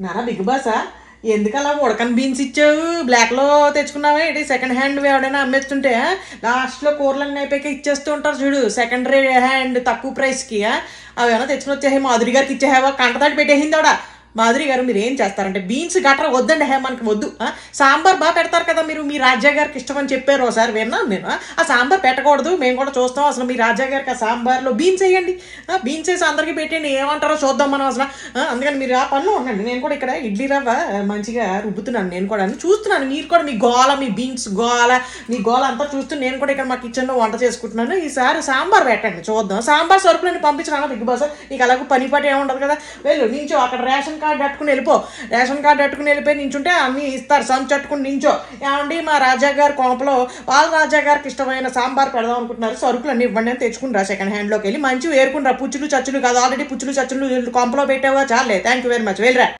నానా బిగ్ బాసా ఎందుకలా ఉడకని బీన్స్ ఇచ్చావు? బ్లాక్లో తెచ్చుకున్నావా ఏంటి? సెకండ్ హ్యాండ్ ఎవడైనా అమ్మేస్తుంటే లాస్ట్లో కూరలన్నీ అయిపోయాక ఇచ్చేస్తూ ఉంటారు చూడు, సెకండరీ హ్యాండ్ తక్కువ ప్రైస్కి. అవి ఏమైనా తెచ్చుకుని వచ్చేహే మాధురి గారికి ఇచ్చేహావా? కంటతాడి పెట్టేసింది ఆవిడ. మాధురి గారు మీరు ఏం చేస్తారంటే బీన్స్ గట్రా వద్దండి, మనకి వద్దు. సాంబార్ బాగా పెడతారు కదా మీరు, మీ రాజా గారికి ఇష్టం అని చెప్పారు ఒకసారి, విన్నాను నేను. ఆ సాంబార్ పెట్టకూడదు, మేము కూడా చూస్తాం. అసలు మీ రాజా గారికి ఆ సాంబార్లో బీన్స్ వేయండి, బీన్స్ వేసి అందరికీ పెట్టండి, ఏమంటారో చూద్దాం మనం అసలు. అందుకని మీరు ఆ పనిలో ఉండండి. నేను కూడా ఇక్కడ ఇడ్లీ రవ్వ మంచిగా రుబ్బుతున్నాను, నేను కూడా చూస్తున్నాను. మీరు కూడా మీ గోల, మీ బీన్స్ గోల, మీ గోల అంతా చూస్తూ నేను కూడా ఇక్కడ మా కిచెన్లో వంట చేసుకుంటున్నాను. ఈసారి సాంబార్ పెట్టండి చూద్దాం. సాంబార్ సరుకులని పంపించినా బిగ్ బాస్, నీకు అలాగూ పని పాటు ఏముండదు కదా. వెళ్ళు నించో, అక్కడ రేషన్ కార్డు అట్టుకుని వెళ్ళిపో. రేషన్ కార్డు అట్టుకుని వెళ్ళిపోయి నించుంటే అన్నీ ఇస్తారు, సంచి అట్టుకుని నించో. ఏమండి మా రాజా గారి కోంపలో వాళ్ళ రాజా గారికి ఇష్టమైన సాంబార్ పెడదాం అనుకుంటున్నారు, సరుకులు అన్ని ఇవ్వండి అని తెచ్చుకుని రా. సెకండ్ హ్యాండ్లోకి వెళ్ళి మంచి వేరుకుని రా. పుచ్చులు చచ్చులు కాదు, ఆల్రెడీ పుచ్చులు చచ్చులు కోంపలో పెట్టావా? చాలే, థ్యాంక్ యూ వెరీ మచ్, వెళ్ళరా.